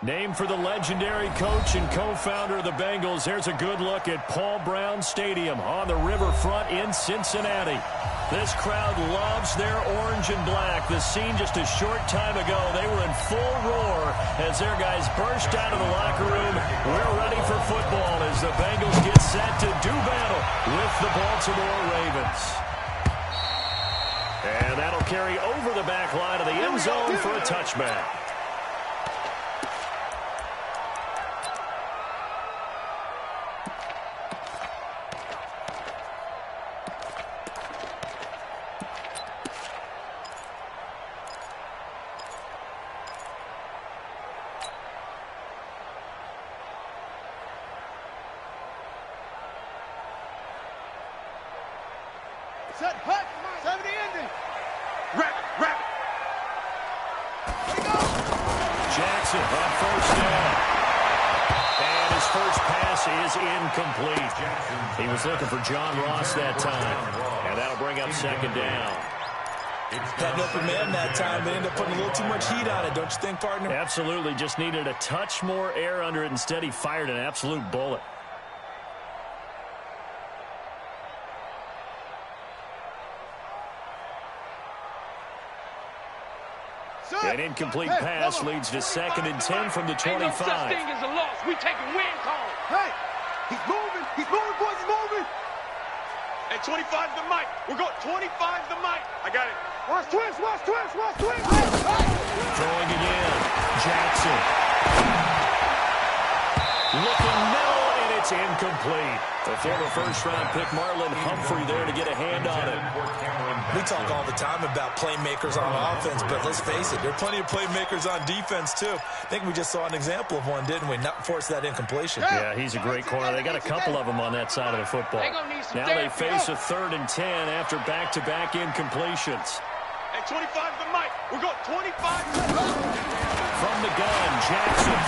Named for the legendary coach and co-founder of the Bengals, here's a good look at Paul Brown Stadium on the riverfront in Cincinnati. This crowd loves their orange and black. The scene just a short time ago, they were in full roar as their guys burst out of the locker room. We're ready for football as the Bengals get set to do battle with the Baltimore Ravens. And that'll carry over the back line of the end zone for a touchback. Set, hut, 70 ending. Wrap. Here we go. Jackson on first down. And his first pass is incomplete. He was looking for John Ross that time. And that'll bring up second down. Had an open man that time, but ended up putting a little too much heat on it, don't you think, partner? Absolutely. Just needed a touch more air under it. Instead, he fired an absolute bullet. An incomplete pass leads to 2nd and 10 from the 25. Ain't no such thing as a loss. We taking win call. Hey, he's moving, boys, he's moving. Hey, 25's the mic. We're going 25's the mic. I got it. Watch twist. Throwing again. Jackson. Looking middle, and it's incomplete. The former first-round pick, Marlon Humphrey, there to get a hand on it. We talk all the time about playmakers on offense, but let's face it, there are plenty of playmakers on defense, too. I think we just saw an example of one, didn't we? Not force that incompletion. Yeah, he's a great corner. They got a couple of them on that side of the football. Now they face a 3rd and 10 after back-to-back incompletions. Hey, 25's the mic. We're going 25. From the gun, Jackson.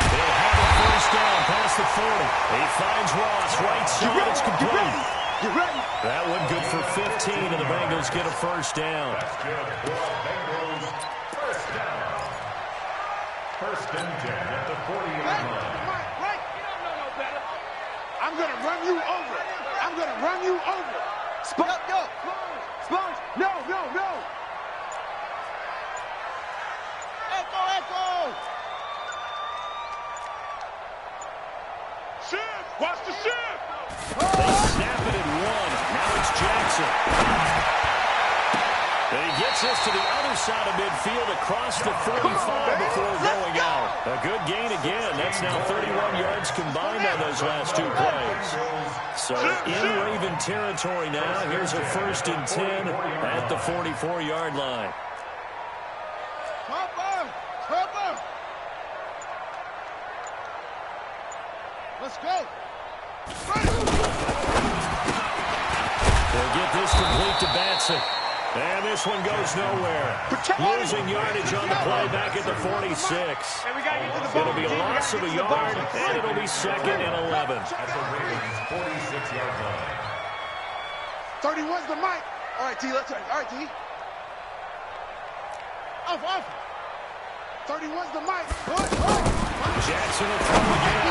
They'll have it first down past the 40. He finds Ross right side. It's complete. You ready? That one good for 15, and the Bengals get a first down. Bengals first down. 1st and 10 at the 40-yard line. Right. You don't know no better. I'm going to run you over. Sponge. No. Echo. Shift. Watch the shift. They snap it at 1. Now it's Jackson. And he gets this to the other side of midfield across the 45 before going out. A good gain again. That's now 31 yards combined on those last 2 plays. So in Raven territory now. Here's a 1st and 10 at the 44-yard line. Cover. Let's go. They'll get this complete to Batson. And this one goes nowhere. Losing yardage on the play back at the 46. It'll be a loss of a yard, and it'll be 2nd and 11. At the Ravens 46-yard line. 31's the mic. All right, T, let's. All right, T. Off. 31's the mic. Good. Jackson will throw again.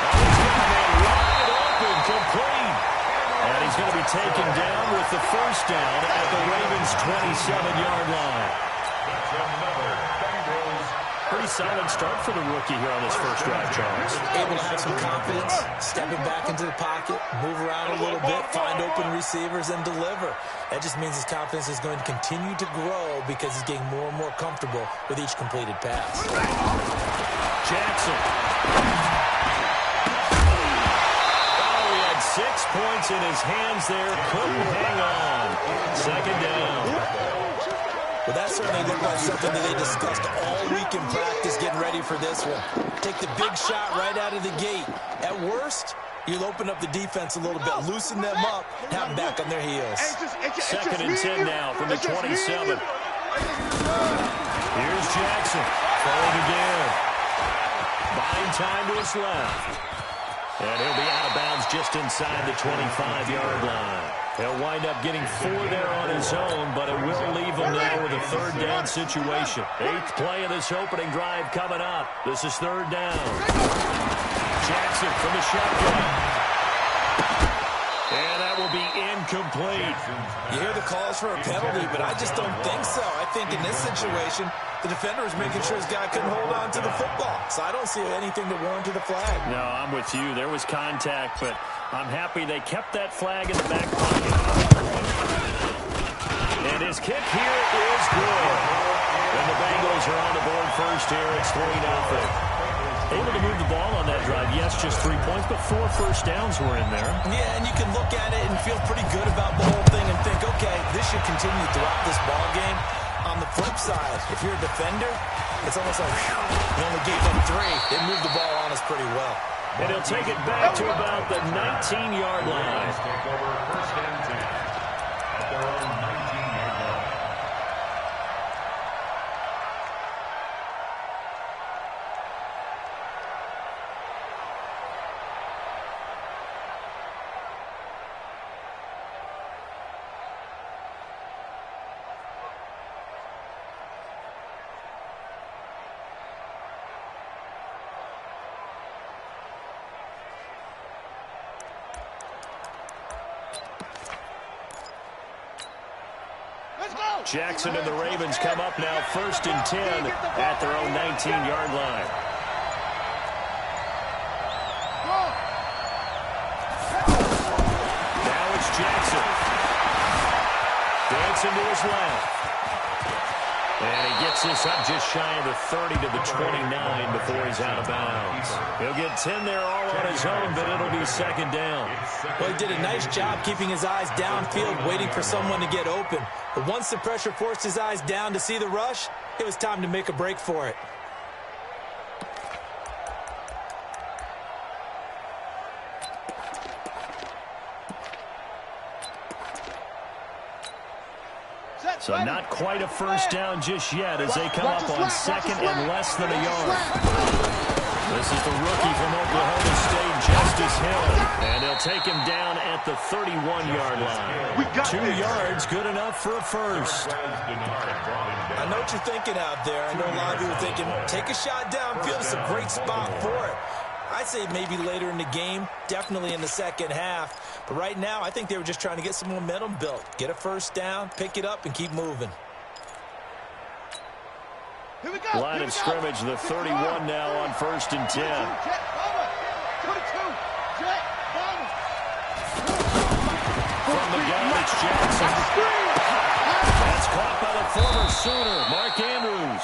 He's got a man wide open, complete. And he's going to be taken down with the first down at the Ravens' 27-yard line. That's another Bengals. Pretty solid start for the rookie here on his first drive, Charles. Able to have some confidence, stepping back into the pocket, move around a little bit, find open receivers, and deliver. That just means his confidence is going to continue to grow because he's getting more and more comfortable with each completed pass. Jackson. 6 points in his hands there. Couldn't hang on. 2nd down. Well, that certainly looked like something that they discussed all week in practice getting ready for this one. Take the big shot right out of the gate. At worst, you'll open up the defense a little bit, loosen them up, have them back on their heels. 2nd and 10 now from the 27. Here's Jackson. Throwing again. Buying time to his left. And he'll be out of bounds just inside the 25-yard line. He'll wind up getting 4 there on his own, but it will leave him now with a third down situation. 8th play of this opening drive coming up. This is 3rd down. Jackson from the shotgun. And that will be incomplete. You hear the calls for a penalty, but I just don't think so. I think in this situation, the defender is making sure his guy couldn't hold on to the football. So I don't see anything to warrant to the flag. No, I'm with you. There was contact, but I'm happy they kept that flag in the back pocket. And his kick here is good. And the Bengals are on the board first here. It's 3-0. Able to move the ball on that drive. Yes, just 3 points, but 4 first downs were in there. Yeah, and you can look at it and feel pretty good about the whole thing and think, okay, this should continue throughout this ball game. On the flip side, if you're a defender, it's almost like you only gave up 3. They moved the ball on us pretty well. And he'll take it back to about the 19-yard line. Take over 1st and 10 at their own 19-yard line. Jackson and the Ravens come up now 1st and 10 at their own 19-yard line. Now it's Jackson. Dancing to his left. And he gets this up just shy of the 30 to the 29 before he's out of bounds. He'll get 10 there all on his own, but it'll be 2nd down. Well, he did a nice job keeping his eyes downfield, waiting for someone to get open. But once the pressure forced his eyes down to see the rush, it was time to make a break for it. So not quite a first down just yet as they come up on 2nd and less than a yard. This is the rookie from Oklahoma State, Justice Hill. And they'll take him down at the 31-yard line. 2 yards, good enough for a first. I know what you're thinking out there. I know a lot of you are thinking, take a shot downfield. It's a great spot for it. I'd say maybe later in the game, definitely in the 2nd half. But right now, I think they were just trying to get some momentum built. Get a first down, pick it up, and keep moving. Here we go. Line of scrimmage, the 31 now on 1st and 10. 22. From the gun, it's Jackson. That's caught by the former Sooner, Mark Andrews.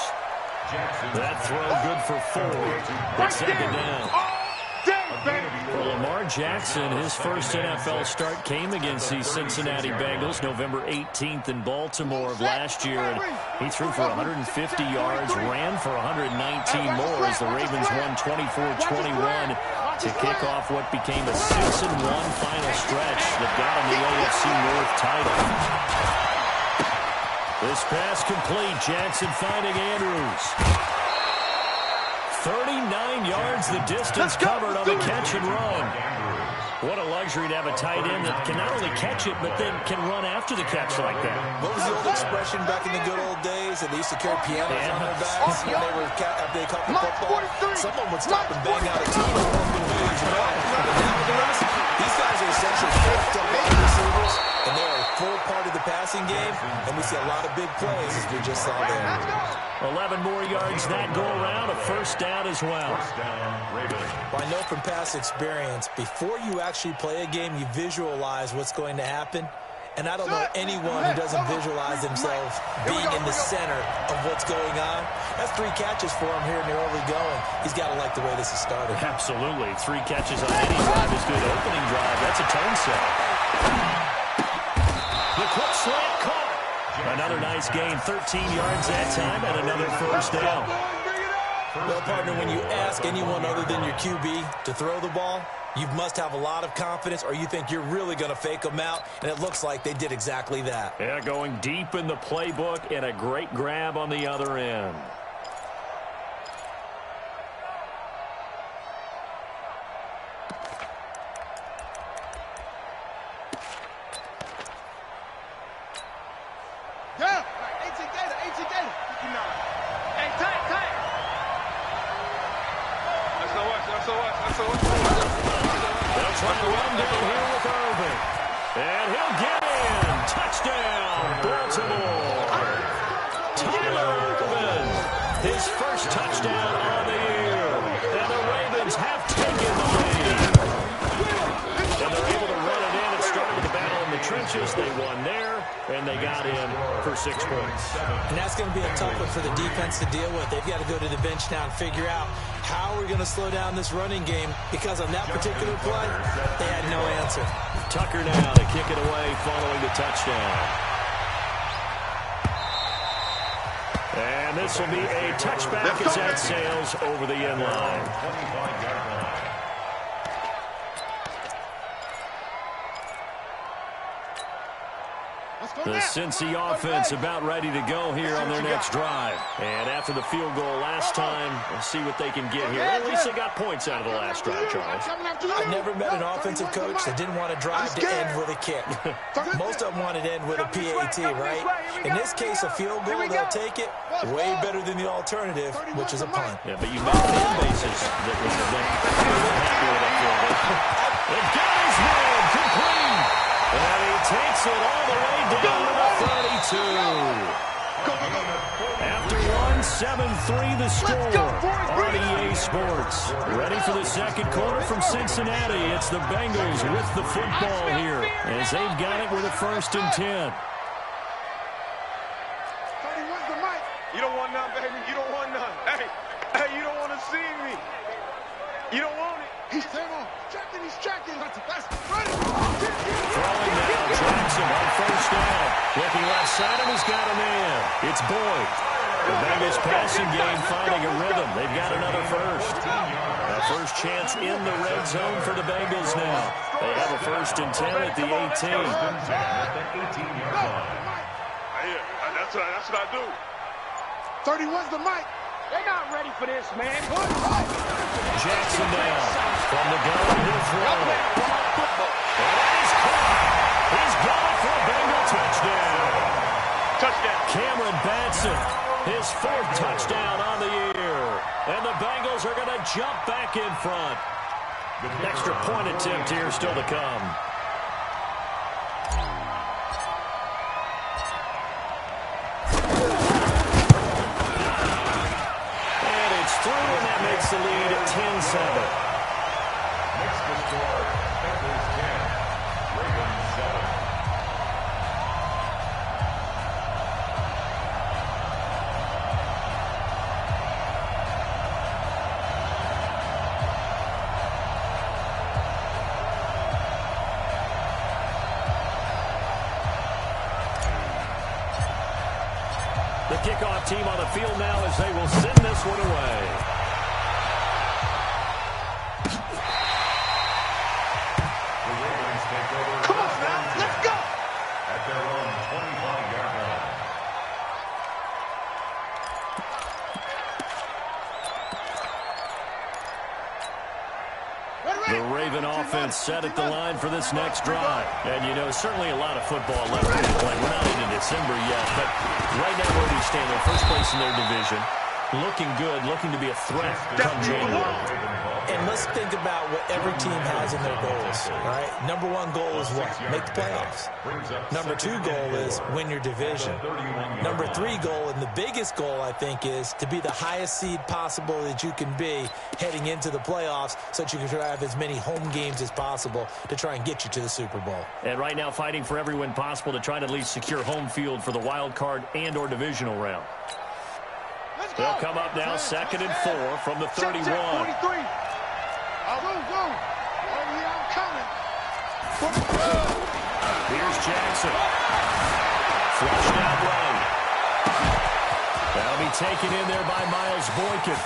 That throw good for 4. It's 2nd down. For Lamar Jackson, his first NFL start came against the Cincinnati Bengals November 18th in Baltimore of last year. And he threw for 150 yards, ran for 119 more as the Ravens won 24-21 to kick off what became a 6-1 final stretch that got him the AFC North title. This pass complete. Jackson finding Andrews. 39 yards the distance covered on the catch and run. What a luxury to have a tight end that can not only catch it, but then can run after the catch like that. What was the old expression back in the good old days? That they used to carry pianos on their backs when after they caught the football. Someone would stop and bang out a tune or one would lose. But nowadays, these guys are essentially fifth up wide receivers, and they're a full part of the passing game, and we see a lot of big plays as we just saw there. 11 more yards that go around, a first down as well. Well, I know from past experience, before you actually play a game, you visualize what's going to happen. And I don't know anyone who doesn't visualize themselves being in the center of what's going on. That's 3 catches for him here in the early going. He's got to like the way this has started. Absolutely. 3 catches on any drive is good. Opening drive, that's a turn set. The quick slant caught. Another nice gain, 13 yards that time, and another first down. Well, partner, when you ask anyone other than your QB to throw the ball, you must have a lot of confidence, or you think you're really going to fake them out, and it looks like they did exactly that. Yeah, going deep in the playbook, and a great grab on the other end. come downhill with Irving. And he'll get in. Touchdown, Baltimore. Tyler Irvin, his first touchdown on the year. And the Ravens have taken the lead. And they're able to run it in. It started with the battle in the trenches. They won there, and they got in for 6 points. And that's going to be a tough one for the defense to deal with. They've got to go to the bench now and figure out how we're going to slow down this running game, because on that particular play, they had no answer. Tucker now to kick it away following the touchdown. And this will be a touchback as that sails over the end line. 25-yard line. The Cincy offense about ready to go here on their next drive. And after the field goal last time, we'll see what they can get here. At least they got points out of the last drive, Charles. I've never met an offensive coach that didn't want to drive to end with a kick. Most of them wanted to end with a PAT, right? In this case, a field goal, they'll take it. Way better than the alternative, which is a punt. Yeah, but you met fan bases that was happy with that field goal. It got his man complete. And he takes it all the way down to the 32. After one, 7-3 the score on EA Sports. Ready for the second quarter from Cincinnati. It's the Bengals with the football here as they've got it with a 1st and 10. You don't want none, baby. You don't want none. Hey, you don't want to see me. You don't want it. He's checking. That's ready. Throwing now, Jackson on 1st down. Looking left side, and he's got a man. It's Boyd. The Bengals passing game finding a rhythm. They've got another first. A first chance in the red zone for the Bengals now. They have a 1st and 10 at the 18. That's what I do. 31's the mic. They're not ready for this, man. Jackson down. From the gun, he'll throw. And he's caught. He's gone for a Bengal touchdown. Touchdown. Cameron Batson, his 4th touchdown on the year. And the Bengals are going to jump back in front. Extra point attempt here still to come. Through, and that makes the lead at 10-7. Next to score, Bengals 10, Ravens 7. The kickoff team on the field now as they will send this one away. The Ravens take over. Come on now, let's go. At their own 25-yard line. The Raven offense set at the line for this next drive. And, you know, certainly a lot of football left to be played. We're not into December yet, but right now where do you stand? They're first place in their division. Looking good, looking to be a threat come January. And let's think about what every team has in their goals, right? Number 1 goal is what? Make the playoffs. Number 2 goal is win your division. Number 3 goal, and the biggest goal, I think, is to be the highest seed possible that you can be heading into the playoffs so that you can have as many home games as possible to try and get you to the Super Bowl. And right now fighting for every win possible to try to at least secure home field for the wild card and or divisional round. They'll come up now 2nd and 4 from the 31. 43. I'll go. Oh, yeah, I'm coming. Here's Jackson. Flushed out right. That'll be taken in there by Miles Boykin.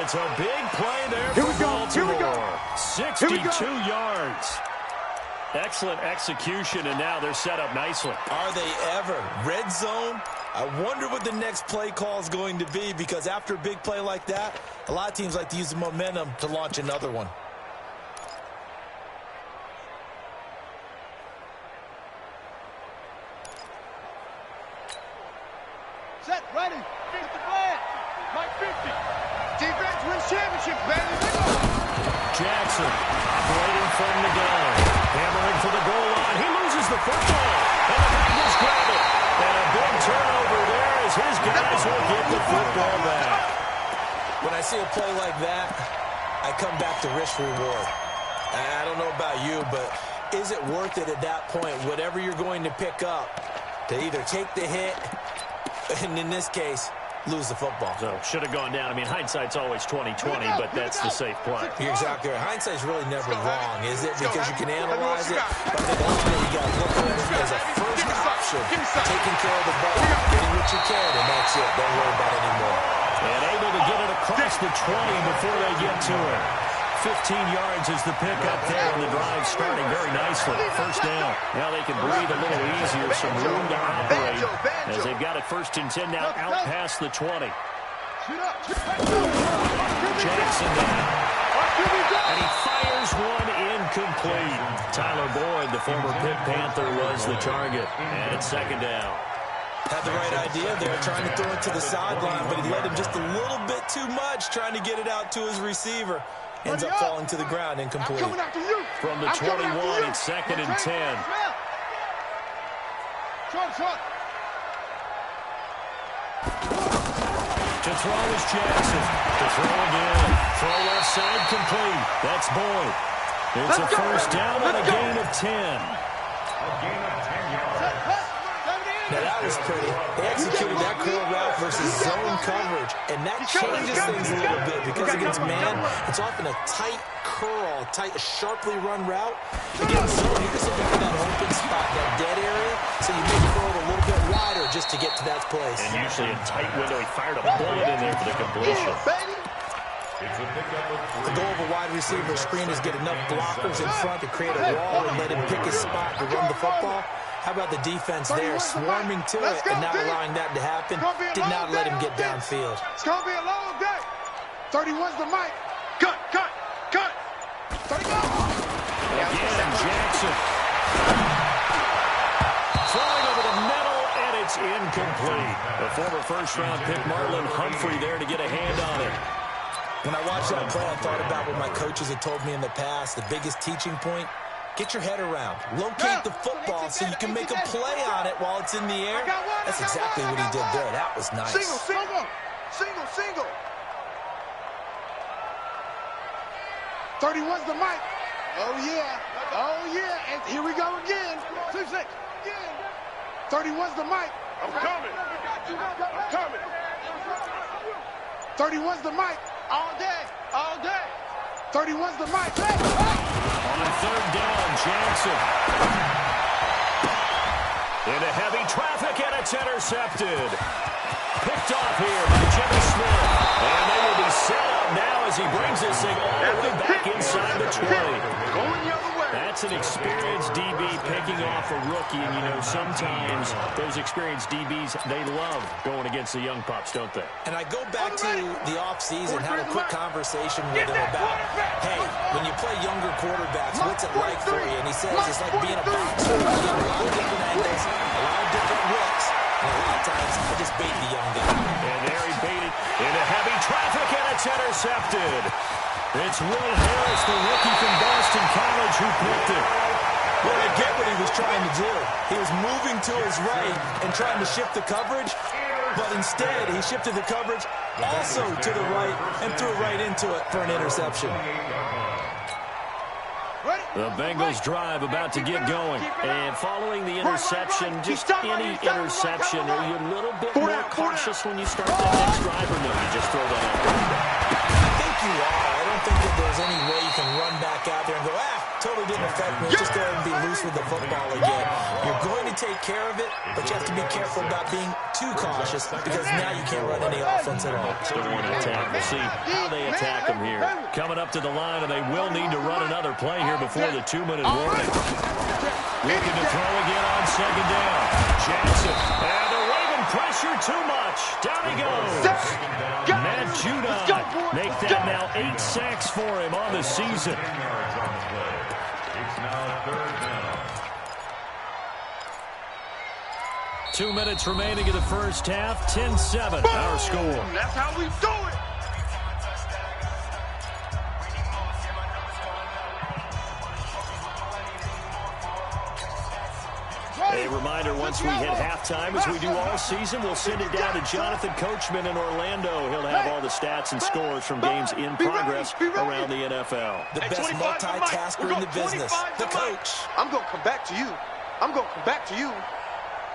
It's a big play there for Baltimore. 62 yards. Excellent execution, and now they're set up nicely. Are they ever? Red zone? I wonder what the next play call is going to be, because after a big play like that, a lot of teams like to use the momentum to launch another one. Set, ready. 50 flag. Mike 50. Defense wins championship, baby. Jackson, operating from the gun. Hammering for the goal line. He loses the football. And the Bengals grab it. And a big turnover there as his guys will get the football back. When I see a play like that, I come back to risk reward. I don't know about you, but is it worth it at that point, whatever you're going to pick up, to either take the hit, and in this case, lose the football? So, should have gone down. I mean, hindsight's always 20/20, but that's the safe play. You're exactly right. Hindsight's really never wrong, is it? Because you can analyze it, but I think ultimately you got to look at it as a first option, taking care of the ball, getting what you can, and that's it. Don't worry about it anymore. And able to get it across the 20 before they get to it. 15 yards is the pickup there, and the drive starting very nicely. First down. Now they can breathe a little easier, some room to operate, as they've got it 1st and 10 now out past the 20. Jackson down. And he fires one incomplete. Tyler Boyd, the former Pitt Panther, was the target. And it's 2nd down. Had the right idea there, trying to throw it to the sideline, but he led him just a little bit too much, trying to get it out to his receiver. Ends up falling to the ground, incomplete. From the 21, it's 2nd and 10. To throw is Jackson. To throw again. Throw left side complete. That's Boyd. It's a first down and a gain of 10. A gain of 10 yards. Now that was pretty. They executed that curl route versus zone coverage, and that changes things a little bit because against man, it's often a tight curl, a sharply run route. Against zone, you're just looking for that open spot, that dead area, so you make throw it a little bit wider just to get to that place. And usually a tight window. He fired a bullet in there for the completion. The goal of a wide receiver screen is get enough blockers in front to create a wall and let him pick his spot to run the football. How about the defense there, swarming to it and not allowing that to happen? Did not let him get downfield. It's going to be a long day. 31's the mic. Cut. 30 go. Again, Jackson. Throwing over the middle, and it's incomplete. The former first-round pick, Marlon Humphrey, there to get a hand on it. When I watched that play, I thought about what my coaches had told me in the past. The biggest teaching point, get your head around. Locate the football so you can make a play on it while it's in the air. That's exactly what he did there. That was nice. Single. 31's the mic. Oh, yeah. And here we go again. 2-6. 31's the mic. I'm coming. 31's the mic. All day. 31's the mic. On 3rd down, Jackson. Into heavy traffic, and it's intercepted. Picked off here by Jimmy Smith. And they will be set up now as he brings this thing all the way back inside the 20. Going the other way. That's an experienced DB picking off a rookie. And, you know, sometimes those experienced DBs, they love going against the young pups, don't they? And I go back to the offseason, had a quick conversation with him about, hey, when you play younger quarterbacks, what's it like for you? And he says it's like being a boxer. You get a lot of different angles, a lot of different looks. And a lot of times, I just bait the young guy. And there he baited into heavy traffic, and it's intercepted. It's Will Harris, the rookie from Boston College, who picked it. Well, I get what he was trying to do. He was moving to his right and trying to shift the coverage, but instead he shifted the coverage also to the right and threw right into it for an interception. The Bengals drive about to get going. And following the interception, just any interception, are you a little bit more cautious when you start that next drive, or no, you just throw that out there? I think you are. I don't think that there's any way you can run back out there and go, totally didn't affect me. Just go ahead and be loose with the football again. You're going to take care of it, but you have to be careful about being too cautious because now you can't run any offense at all. Still want to attack. We'll see how they attack them here. Coming up to the line, and they will need to run another play here before the 2-minute warning. Looking to throw again on 2nd down. Jackson. And they're waving pressure too much. Down he goes. Matt Judon. Make that now 8 sacks for him on the season. It's now 3rd down. 2 minutes remaining in the first half. 10-7, our score. That's how we do it. reminder, once we hit halftime, as we do all season, we'll send it down to Jonathan Coachman in Orlando. He'll have all the stats and scores from games in progress around the NFL. The best multitasker in the business, the coach. I'm going to come back to you. I'm going to come back to you.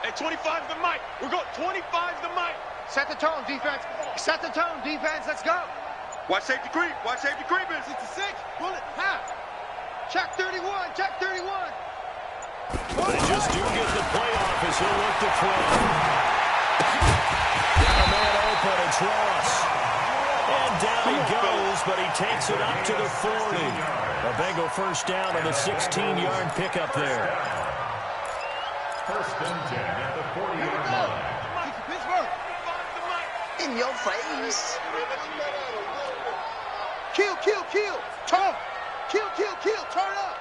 At 25 the mic. We're going 25 the mic. Set the tone, defense. Set the tone, defense. Let's go. Watch safety creep. Watch safety creeping. 66. Bullet. Half. Check 31. Check 31. They just do get the playoff as he'll look to throw. Got a man open. It's Ross. And down he goes, but he takes it up to the 40. A Bengal first down on the 16-yard pickup there. First and 10 at the 40-yard line. In your face. Kill, kill, kill. Turn. Kill, kill, kill. Turn up.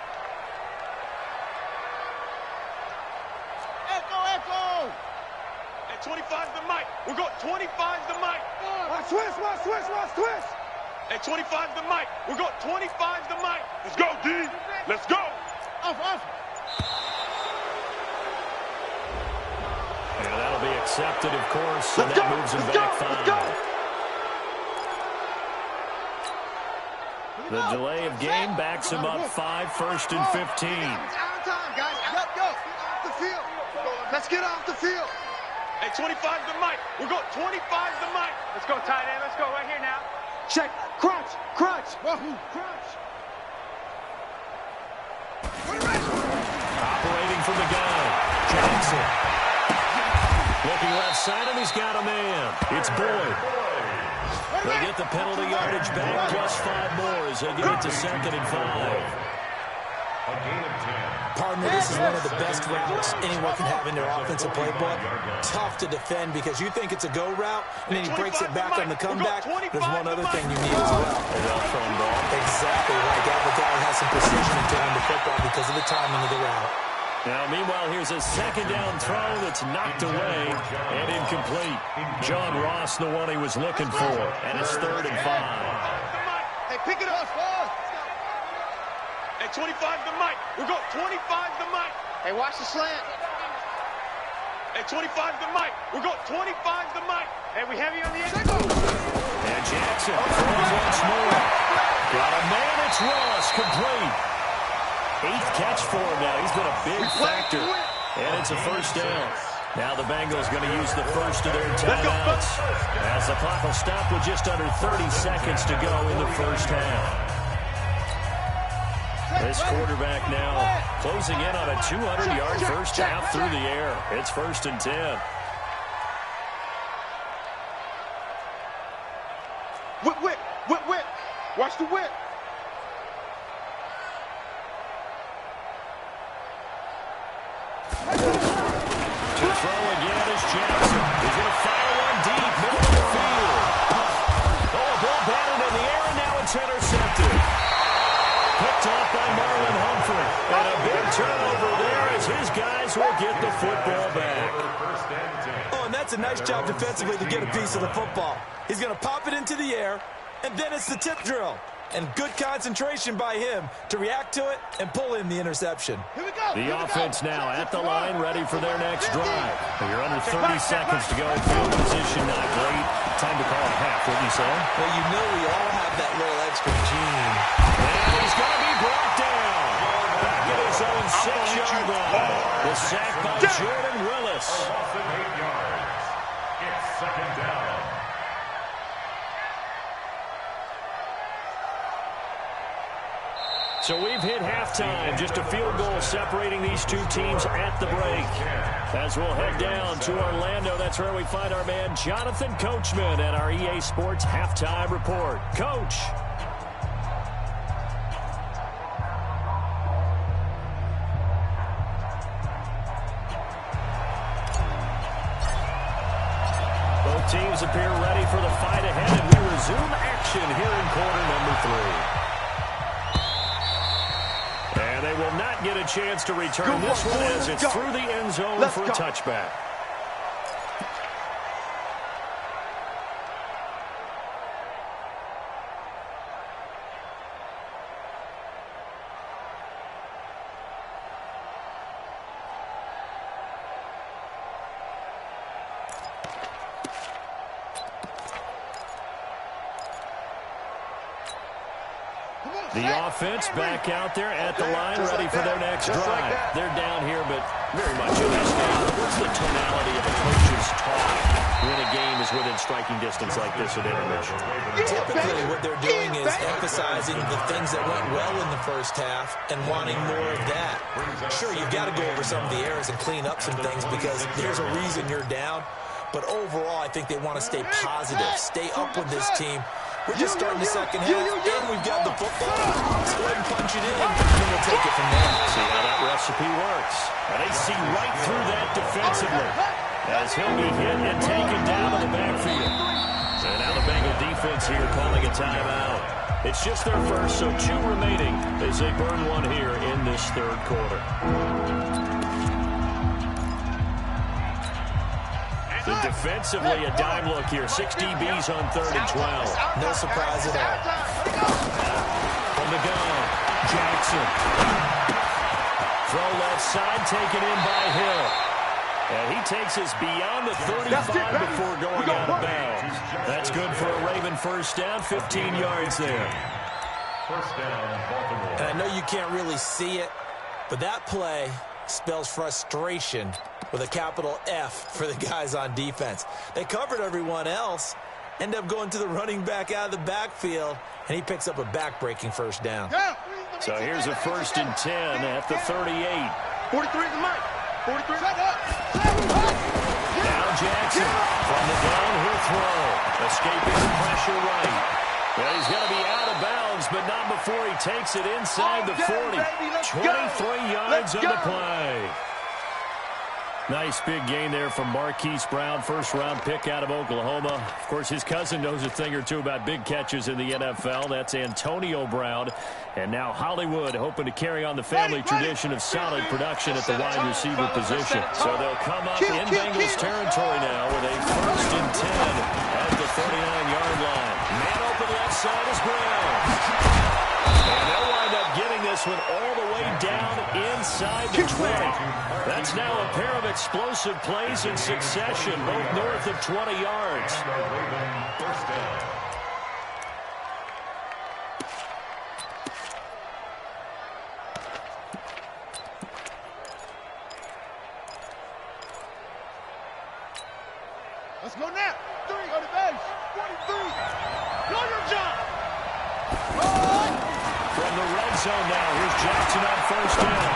Echo, echo. At 25 the mic. We're going 25 the mic. Watch twist, watch twist, watch twist. At 25 the mic. We're going 25 the mic. Let's go, D. Let's go. Off. And that'll be accepted, of course, and that moves him back 5. The delay of game backs him up 5, first and 15. It's out of time, guys. Go. Get off the field. Let's get off the field. At 25 the mic. We're going 25 the mic. Let's go, tight end. Let's go right here now. Check. Crunch. Wahoo. Crunch. Operating from the gun, Jackson. Looking left side, and he's got a man. It's Boyd. They get the penalty yardage back, plus 5 more as they get it to 2nd and 5. A gain of 10. Partner, this is one of the best routes anyone can have in their offensive playbook. Tough to defend because you think it's a go route, and then he breaks it back on the comeback. There's one other thing you need as well. A well-thrown ball. Exactly right. Abigail has some precision to him the football because of the timing of the route. Now, meanwhile, here's a second down throw that's knocked away and incomplete. John Ross, the one he was looking for, and it's 3rd and 5. Hey, pick it up. At 25 the mic. We're going 25 the mic. Hey, watch the slant. At 25 the mic. We're going 25 the mic. Hey, we heavy on the end. And Jackson throws once more. Got a man, it's Ross, complete. 8th catch for him now. He's been a big factor. And it's a first down. Now the Bengals going to use the first of their timeouts as the clock will stop with just under 30 seconds to go in the first half. This quarterback now closing in on a 200-yard first half through the air. It's 1st and 10. Whip. Watch the whip. To throw again is Jackson. He's going to fire one deep, middle of the field. Oh, a ball batted in the air, and now it's intercepted. Picked off by Marlon Humphrey. And a big turnover there as his guys will get the football back. Oh, and that's a nice job defensively to get a piece of the football. He's going to pop it into the air, and then it's the tip drill. And good concentration by him to react to it and pull in the interception. Here we go. The offense now at the line, ready for their next drive. You're under 30 seconds to go. Field position not great. Time to call it half, wouldn't you say? Well, you know we all have that little extra gene. And he's going to be brought down. Back at his own 6-yard line. The sack by Jordan Willis. Loss of 8 yards. It's 2nd down. So we've hit halftime. Just a field goal separating these two teams at the break. As we'll head down to Orlando, that's where we find our man Jonathan Coachman at our EA Sports Halftime Report. Coach. Both teams appear ready for the fight ahead, and we resume action here in quarter number 3. And they will not get a chance to return this one as it's through the end zone for a touchback. The offense back out there at the line, ready for their next drive. They're down here, but very much in this game. What's the tonality of a coach's talk when a game is within striking distance like this at intermission? Typically, what they're doing is emphasizing the things that went well in the first half and wanting more of that. Sure, you've got to go over some of the errors and clean up some things because there's a reason you're down. But overall, I think they want to stay positive, stay up with this team. We're just starting the second half, and we've got the football. Let's go ahead and punch it in, and then we'll take it from there. See how that recipe works. And they see right through that defensively as he'll be hit and taken down in the backfield. And now the Bengal defense here calling a timeout. It's just their first, so 2 remaining as they burn one here in this third quarter. Defensively, a dime look here. 6 DBs on 3rd and 12. No surprise at all. From the gun, Jackson. Throw left side, taken in by Hill. And he takes us beyond the 35 before going out of bounds. That's good for a Raven first down, 15 yards there. First down, Baltimore. And I know you can't really see it, but that play spells frustration with a capital F for the guys on defense. They covered everyone else, end up going to the running back out of the backfield, and he picks up a back-breaking first down. So here's a 1st and 10 at the 38. 43 is the mic. 43. Now Jackson from the downhill throw, escaping the pressure right. Well, he's going to be out of bounds, but not before he takes it inside the 40. 23 yards on the play. Nice big gain there from Marquise Brown, first-round pick out of Oklahoma. Of course, his cousin knows a thing or two about big catches in the NFL. That's Antonio Brown. And now Hollywood hoping to carry on the family tradition of solid production at the wide receiver position. So they'll come up in Bengals territory now with a 1st and 10 at the 39-yard line. Man open left side is Brown. And they'll wind up getting this one all the way down inside the 20. That's now a pair of explosive plays in succession, both north of 20 yards. First down. Let's go now. 3 on the base. 43. Know your job. From the red zone now, here's Jackson on 1st down.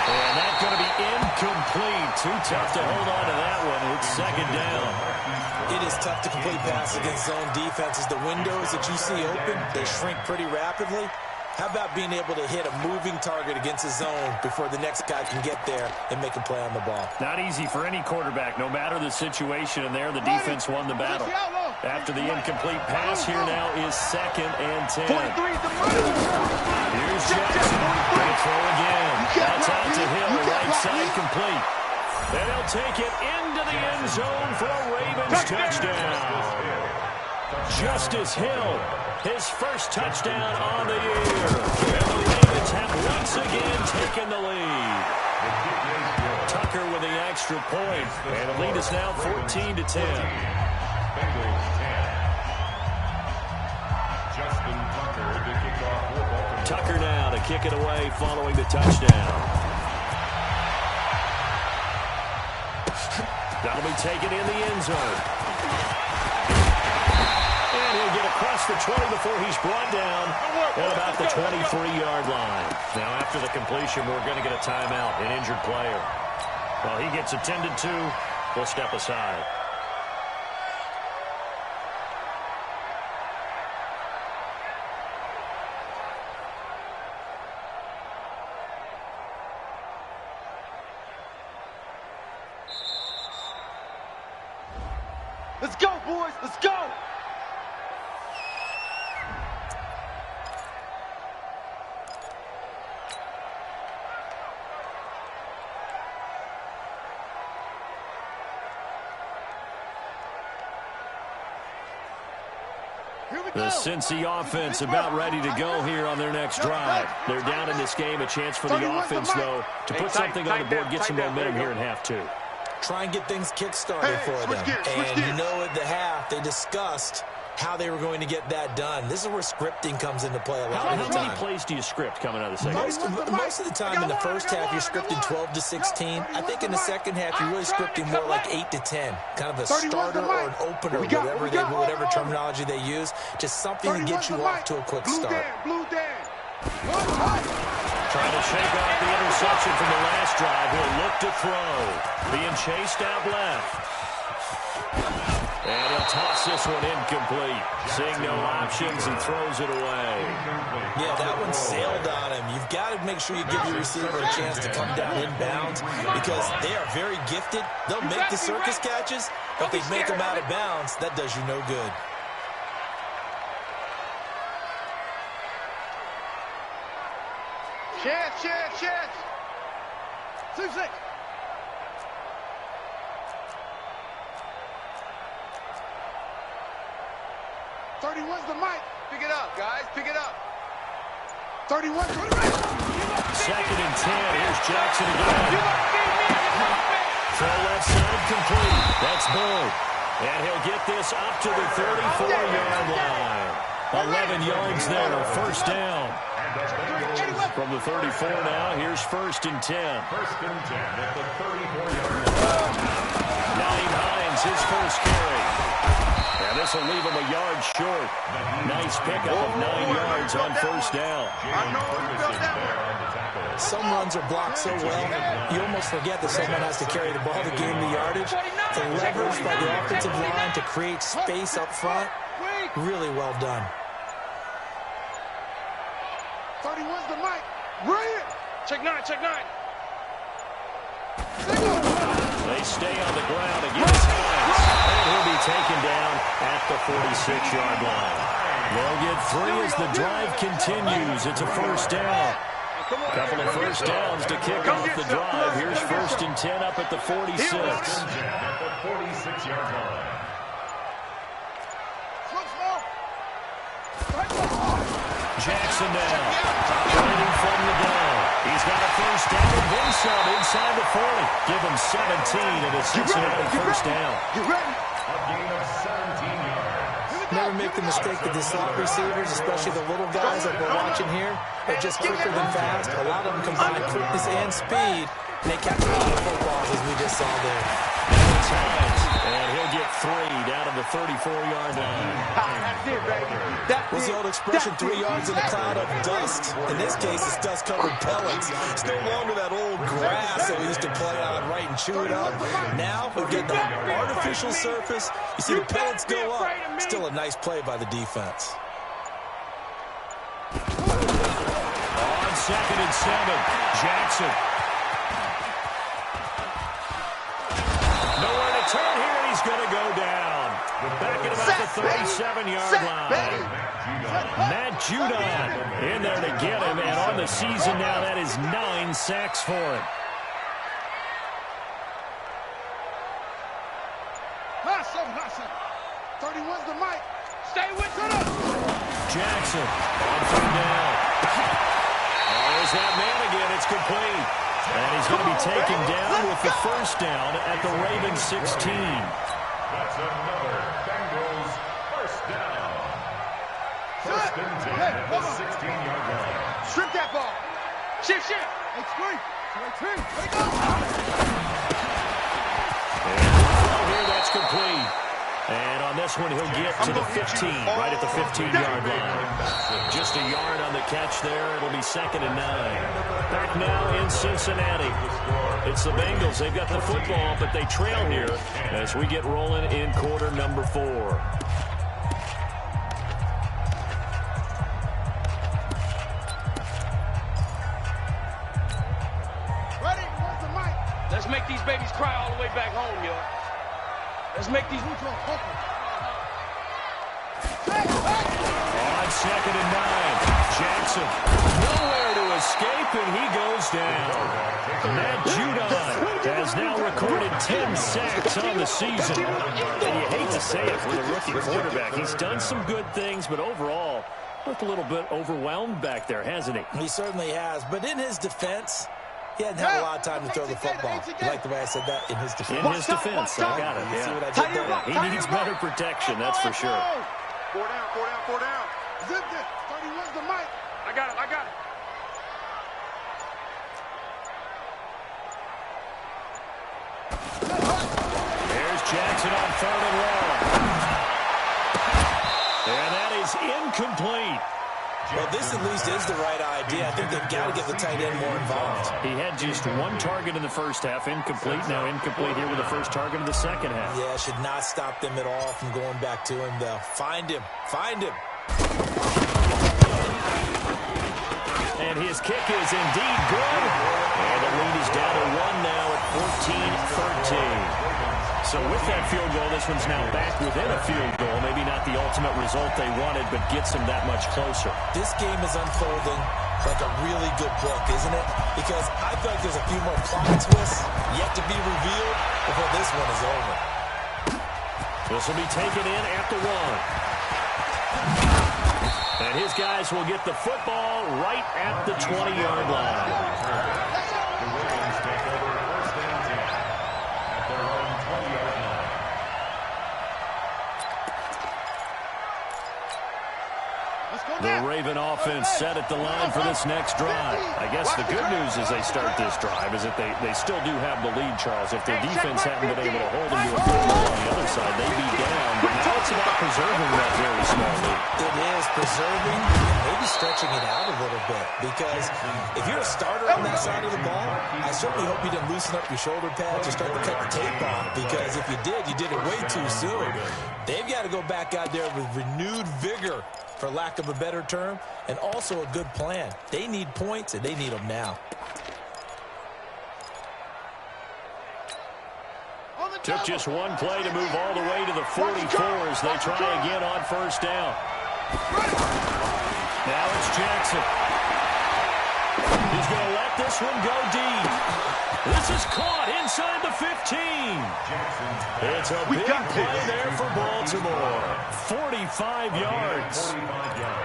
And that's going to be incomplete. Too tough to hold on to that one. It's 2nd down. It is tough to complete pass against zone defenses. The windows that you see open, they shrink pretty rapidly. How about being able to hit a moving target against a zone before the next guy can get there and make a play on the ball? Not easy for any quarterback, no matter the situation. And there, the defense won the battle. After the incomplete pass, here now is 2nd and 10. Here's Jackson. Going to throw again. That's out to Hill, right side complete. And he'll take it into the end zone for a Ravens touchdown. Justice Hill, his first touchdown on the year. And the Ravens have once again taken the lead. Tucker with the extra point. And the lead is now 14-10. Bengals 10. Justin Tucker to kick off for Baltimore. Tucker now to kick it away following the touchdown. That'll be taken in the end zone. And he'll get across the 20 before he's brought down at about the 23-yard line. Now, after the completion, we're going to get a timeout, an injured player. While he gets attended to, we'll step aside. Let's go, boys. Let's go. The Cincy offense about ready to go here on their next drive. They're down in this game. A chance for the offense, though, to put something on the board, get some momentum here in half 2. Try and get things kick-started for them. And you know at the half, they discussed how they were going to get that done. This is where scripting comes into play a lot of the time. How many plays do you script coming out of the second? Most of the time in the first half, you're scripting 12 to 16. I think in the second half, you're really scripting more like 8 to 10. Kind of a starter or an opener, whatever terminology they use. Just something to get you off to a quick start. Trying to shake off the interception from the last drive. He'll look to throw. Being chased out left. And he'll toss this one incomplete. Seeing no options, he throws it away. Yeah, that one sailed on him. You've got to make sure you give your receiver a chance to come down inbounds because they are very gifted. They'll make the circus catches, but if they make them out of bounds, that does you no good. Chance. 2-6. What's the mic? Pick it up, guys. Pick it up. 31. Second and 10. Here's Jackson again. Throw left side complete. That's Bull. And he'll get this up to the 34-yard line. 11 yards there. First down. From the 34 now, here's first and 10. First and 10 at the 34-yard line. Naeem Hines, his first carry. And this will leave him a yard short. Nice pickup of 9 yards on first down. Some runs are blocked so well, you almost forget that someone has to carry the ball to gain the yardage. The leverage by the offensive line to create space up front, really well done. 31's the mic. Brilliant. Check nine. They stay on the ground against Hines. And he'll be taken down at the 46-yard line. They'll get 3 as the drive continues. It's a first down. Couple of first downs to kick off the drive. Here's first and 10 up at the 46. At the 46-yard line. Jackson now, operating from the down. He's got a first down and then some inside the 40. Give him 17 and it's Cincinnati first down. A gain of 17 yards. Never make the mistake that the slot receivers, especially the little guys that we're watching here, are just quicker than fast. A lot of them combine quickness and speed, and they catch a lot of footballs as we just saw there. And he'll get 3 down to the 34-yard line. That's it, baby. What's the old expression, 3 yards in a cloud of dust? In this case, it's dust-covered pellets. It's no longer that old grass that we used to play on, right, and chew it up. Now, we've got the artificial surface. You see the pellets go up. Still a nice play by the defense. On second and 7, Jackson. Nowhere to turn here, and he's going to go down. Back at about the 37-yard line. Matt Judon in there to get him, and on the season now, that is 9 sacks for him. Last seven. 31's the mic. Stay with it. Jackson on third down. There's that man again. It's complete. And he's going to be taken down with the first down at the Ravens 16. That's another Bengals first down. First and 10 at the 16-yard line. Strip that ball. Shift. It's free. And here, that's complete. And on this one, he'll get to the 15, right at the 15-yard line. Just a yard on the catch there. It'll be second and 9. Back now in Cincinnati. It's the Bengals. They've got the football, but they trail here as we get rolling in quarter number 4. Ready? Where's the mic? Let's make these babies cry all the way back home, yo. Let's make these... On second and 9, Jackson nowhere to escape, and he goes down. Matt Judon has now recorded 10 sacks on the season. And you hate to say it for the rookie quarterback. He's done some good things, but overall, looked a little bit overwhelmed back there, hasn't he? He certainly has, but in his defense, he hadn't had a lot of time to throw the football. You like the way I said that? In his defense. In his defense, I got it, You see yeah. what I did there? He needs better protection, that's for sure. Four down, four down, four down. Zip this. 31's the mic. I got it, I got it. There's Jackson on 3rd and long. And that is incomplete. Well, this at least is the right idea. I think they've got to get the tight end more involved. He had just one target in the first half, incomplete. Now incomplete here with the first target of the second half. Yeah, should not stop them at all from going back to him, though. Find him. Find him. And his kick is indeed good. And the lead is down to 1 now at 14-13. So with that field goal, this one's now back within a field goal. Maybe not the ultimate result they wanted, but gets them that much closer. This game is unfolding like a really good book, isn't it? Because I feel like there's a few more plot twists yet to be revealed before this one is over. This will be taken in at the 1. And his guys will get the football right at the 20-yard line. The Ravens take over 1st and 10 at their own 20-yard line. The Raven offense set at the line for this next drive. I guess the good news as they start this drive is that they still do have the lead, Charles. If their defense hadn't been able to hold them to a field goal on the other side, they'd be down. But now it's about preserving that very small lead. It is preserving and maybe stretching it out a little bit. Because if you're a starter on that side of the ball, I certainly hope you didn't loosen up your shoulder pads or start to cut the tape off. Because if you did it way too soon. They've got to go back out there with renewed vigor, for lack of a better term, and also a good plan. They need points, and they need them now. Took just one play to move all the way to the 44 as they try again on 1st down. Now it's Jackson. He's going to let this one go deep. This is caught inside the 15. It's a big play there for Baltimore. 45 yards.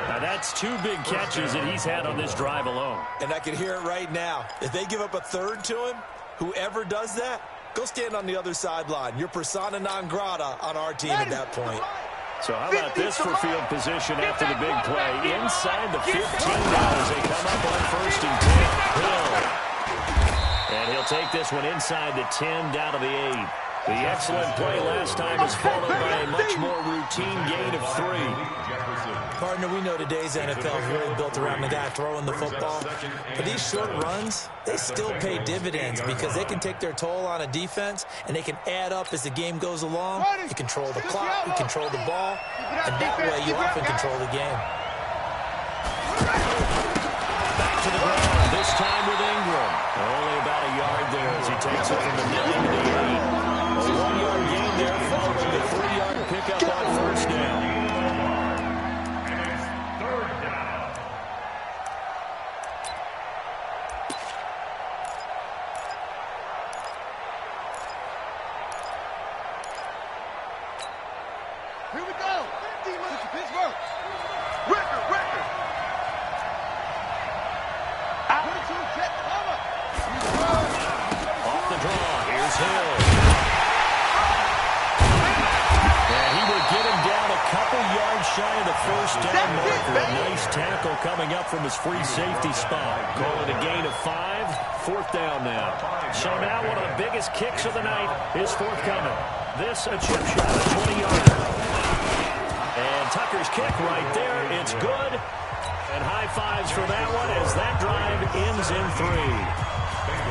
Now that's 2 big catches that he's had on this drive alone. And I can hear it right now. If they give up a third to him, whoever does that, go stand on the other sideline. You're persona non grata on our team at that point. So how about this for field position after the big play? Inside the 15 now as they come up on 1st and 10. Hill. And he'll take this one inside the 10 down to the 8. The excellent play last time is followed by a much more routine gain of 3. Partner, we know today's NFL is really built around the guy throwing the football. But these short runs, they still pay dividends because they can take their toll on a defense and they can add up as the game goes along. You control the clock, you control the ball, and that way you often control the game. Back to the ground, this time with Ingram. Only about a yard there as he takes it from the 9 to the 8. A 1-yard gain there following the 3-yard pickup on 1st down. And it's 3rd down. Here we go. Pittsburgh. Record. Off the draw, here's Hill. And he would get him down a couple yards shy of the 1st down marker. A nice tackle coming up from his free safety spot. Call it a gain of 5. 4th down now. So now one of the biggest kicks of the night is forthcoming. This a chip shot, a 20-yarder. And Tucker's kick right there. It's good. And high fives for that one as that drive ends in 3.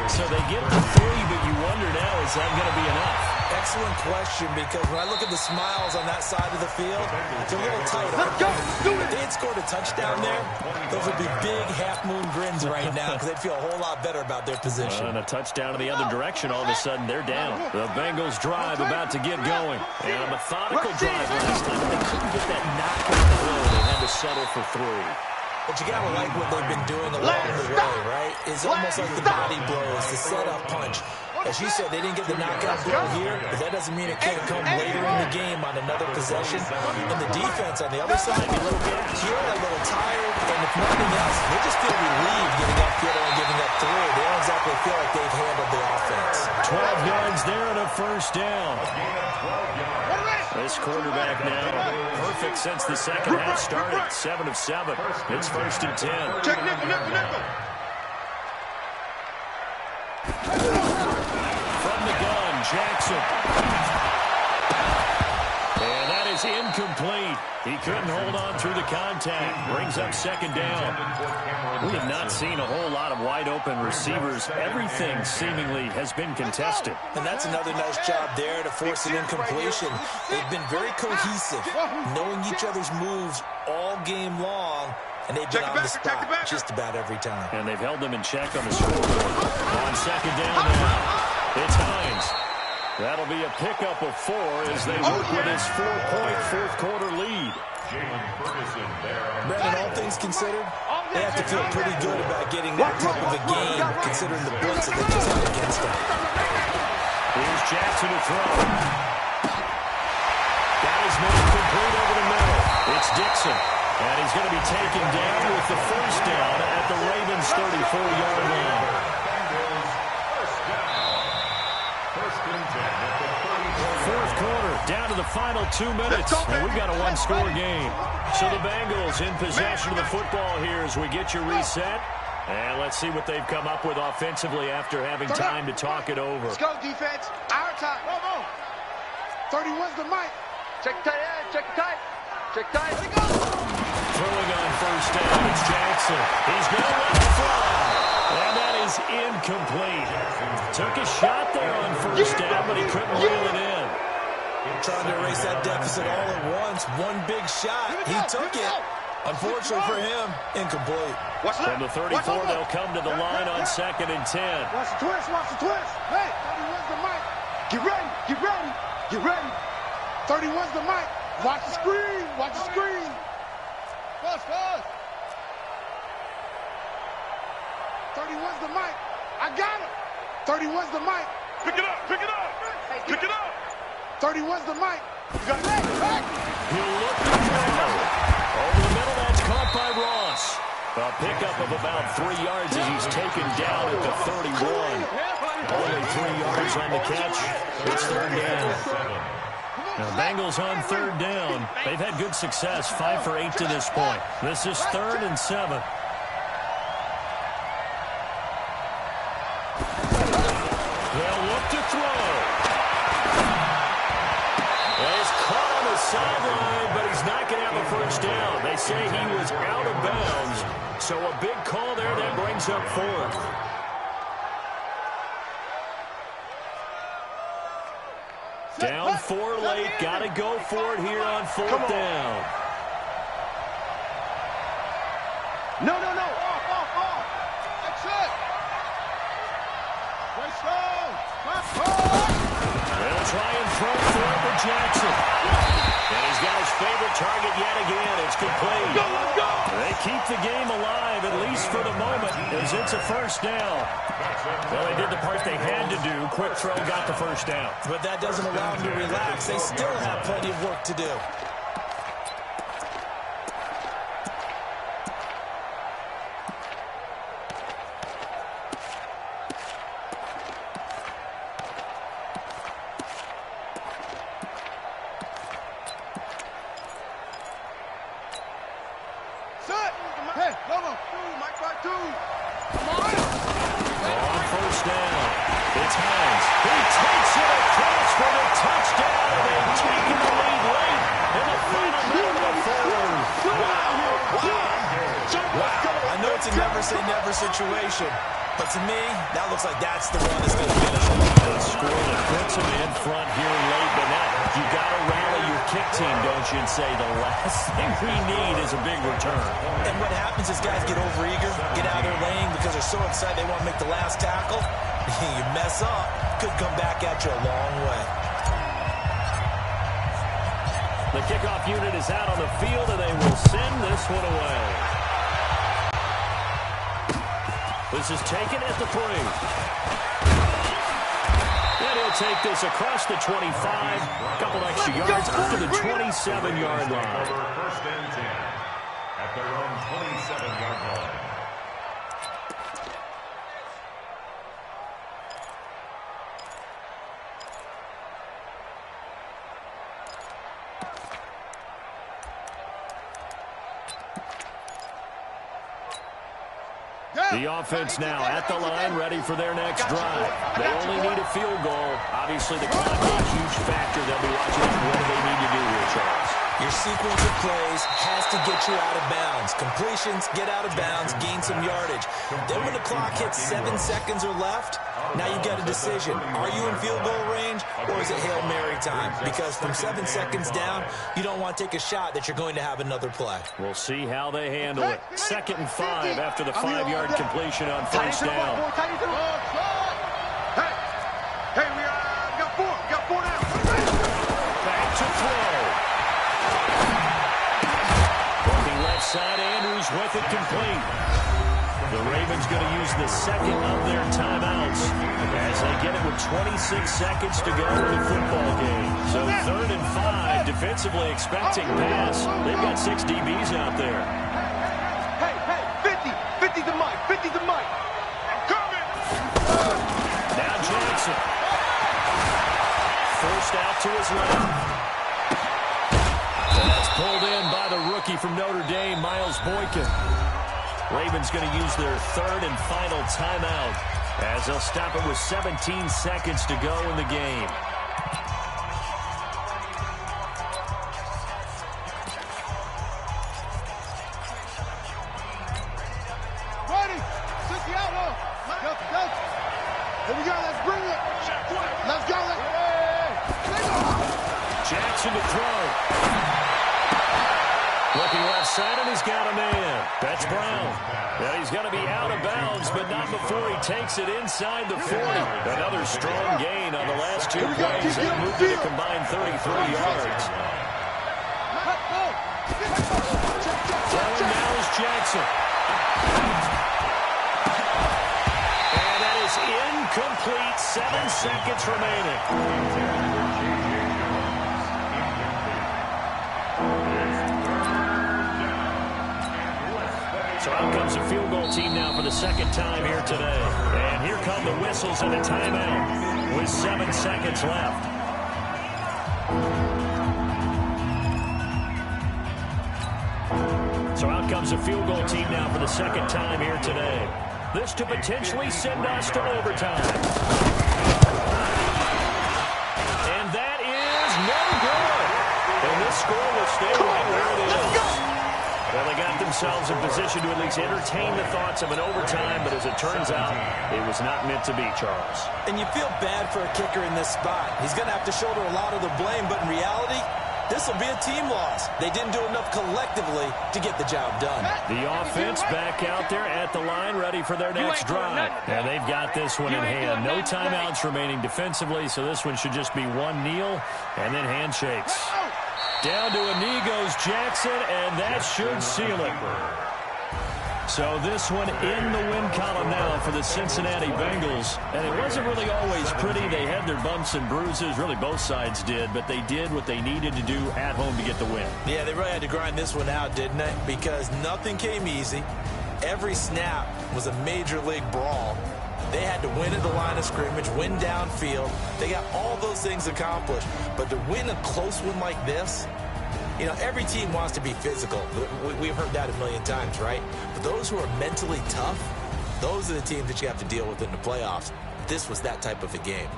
So they get to 3, but you wonder now, is that going to be enough? Excellent question, because when I look at the smiles on that side of the field, it's a little tight. If they had scored a touchdown there, those would be big half-moon grins right now because they'd feel a whole lot better about their position. And a touchdown in the other direction, all of a sudden they're down. The Bengals drive about to get going. And a methodical drive last time. They couldn't get that knockout blow. They had to settle for 3. But you got to like what they've been doing along the way, right? It's almost like the body blows, the setup punch. As you said, they didn't get the knockout blow here, but that doesn't mean it can't come later in the game on another possession. And the defense on the other side, a little tired, and if nothing else, they just feel relieved getting upfield and giving up 3. They don't exactly feel like they've handled the offense. 12 yards there and a 1st down. This quarterback now perfect since the second half started. 7 of 7. It's 1st and 10. Check nickel, nickel, nickel. From the gun, Jackson. And that is incomplete. He couldn't hold on through the contact. Brings up 2nd down. We have not seen a whole lot of wide-open receivers. Everything seemingly has been contested. And that's another nice job there to force an incompletion. They've been very cohesive, knowing each other's moves all game long, and they've been on the spot just about every time. And they've held them in check on the scoreboard. On 2nd down now, it's Hines. That'll be a pickup of 4 as they work with his 4-point fourth-quarter lead. Brandon, all things considered, they have to feel pretty good about getting that type of a game, considering the blitz that they just had against them. Here's Jackson to throw. Got his man complete over the middle. It's Dixon. And he's going to be taken down with the 1st down at the Ravens' 34-yard line. Fourth quarter, down to the final 2 minutes, and we've got a one-score game. So the Bengals in possession of the football here as we get you reset. And let's see what they've come up with offensively after having time to talk it over. Let's go, defense. Our time. Come on. 31's the mic. Check tight end. Check tight. Check tight. Let it go. Throwing on 1st down, it's Jackson. He's going to let it fly. And that is incomplete. Took a shot there on 1st down, but he couldn't reel it in. Trying to erase that deficit all at once. One big shot. He took it. Unfortunately for him, incomplete. From the 34, they'll come to the line on 2nd and 10. Watch the twist. Watch the twist. Hey, 31's the mic. Get ready. Get ready. Get ready. 31's the mic. Watch the screen. Watch the screen. Fast, fast. 31's the mic. I got him. 31's the mic. Pick it up. Pick it up. Pick it up. 31's the mic. You got it. Back. He'll look to throw. Over the middle, that's caught by Ross. A pickup of about 3 yards as he's taken down at the 31. Only 3 yards on the catch. It's 3rd down. Now, Bengals on 3rd down. They've had good success, 5 for 8 to this point. This is 3rd and 7. They'll look to throw. He's caught on the sideline, but he's not going to have a 1st down. They say he was out of bounds, so a big call there that brings up 4th. Down 4 late, got to go for it here on 4th down. No. Off. That's it. Let's go. They'll try and throw for it to Jackson. And he's got his favorite target yet again. It's complete. Let's go. They keep the game alive, at least for the moment, as it's a 1st down. Well, they did the part they had to do. Quick throw got the 1st down. But that doesn't allow them to relax. They still have plenty of work to do. Hey, come on. Mike, right, 2. Come on. On 1st down, it's Hines. He takes it across for the touchdown. They've taken the lead late in the final minute of the 4th. Wow. I know it's a never-say-never situation, but to me, that looks like that's the one that's going to finish it. The score that puts them in front here late, but now you got to rally your kick team, don't you, and say the last thing we need is a big return. And what happens is guys get overeager, get out of their lane because they're so excited they want to make the last tackle. You mess up, could come back at you a long way. The kickoff unit is out on the field, and they will send this one away. This is taken at the 3. And he'll take this across the 25. A couple extra yards up to the 27-yard line. 1st and 10 at their own 27-yard line. The offense now at the line, ready for their next drive. They only need a field goal. Obviously, the clock is a huge factor. They'll be watching what do they need to do here, Charles. Your sequence of plays has to get you out of bounds. Completions, get out of bounds, gain some yardage. Then when the clock hits 7 seconds or left, now you've got a decision. Are you in field goal range or is it Hail Mary time? Because from 7 seconds down, you don't want to take a shot that you're going to have another play. We'll see how they handle it. 2nd and 5 after the 5-yard completion on first down. Hey, we got 4. We got 4 now. Back to throw. Working left side, Andrews with it complete. The Ravens going to use the second of their timeouts as they get it with 26 seconds to go in the football game. So 3rd and 5, defensively expecting pass. They've got 6 DBs out there. Hey, 50 to Mike, 50 to Mike. I'm coming. Now Jackson. Forced out to his left. And that's pulled in by the rookie from Notre Dame, Miles Boykin. Ravens going to use their 3rd and final timeout as they'll stop it with 17 seconds to go in the game. Ready. 60 out. Go. Here we go. Let's bring it. Let's go. Jackson to throw. Looking left side, and he's got a man. That's Brown. Now he's going to be out of bounds, but not before he takes it inside the 40. Another strong gain on the last 2 plays. They moved it a combined 33 yards. Throwing now is Jackson. And that is incomplete. 7 seconds remaining. So out comes a field goal team now for the 2nd time here today. And here come the whistles and a timeout with 7 seconds left. So out comes a field goal team now for the 2nd time here today. This to potentially send us to overtime. And that is no good. And this score will stay right where it is. Well, they got themselves in position to at least entertain the thoughts of an overtime, but as it turns out, it was not meant to be, Charles. And you feel bad for a kicker in this spot. He's going to have to shoulder a lot of the blame, but in reality, this will be a team loss. They didn't do enough collectively to get the job done. The offense back out there at the line, ready for their next drive. And they've got this one in hand. No timeouts remaining defensively, so this one should just be one kneel and then handshakes. Down to a knee goes Jackson, and that should seal it. So this one in the win column now for the Cincinnati Bengals. And it wasn't really always pretty. They had their bumps and bruises. Really, both sides did. But they did what they needed to do at home to get the win. Yeah, they really had to grind this one out, didn't they? Because nothing came easy. Every snap was a major league brawl. They had to win at the line of scrimmage, win downfield. They got all those things accomplished. But to win a close one like this, you know, every team wants to be physical. We've heard that a million times, right? But those who are mentally tough, those are the teams that you have to deal with in the playoffs. This was that type of a game.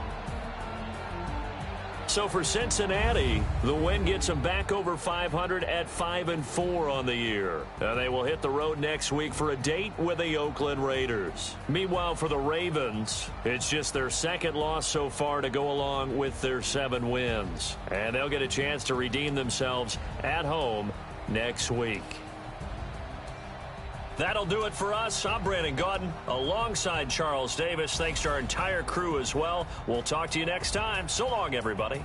So for Cincinnati, the win gets them back over 500 at 5-4 on the year. And they will hit the road next week for a date with the Oakland Raiders. Meanwhile, for the Ravens, it's just their 2nd loss so far to go along with their 7 wins. And they'll get a chance to redeem themselves at home next week. That'll do it for us. I'm Brandon Gaudin alongside Charles Davis. Thanks to our entire crew as well. We'll talk to you next time. So long, everybody.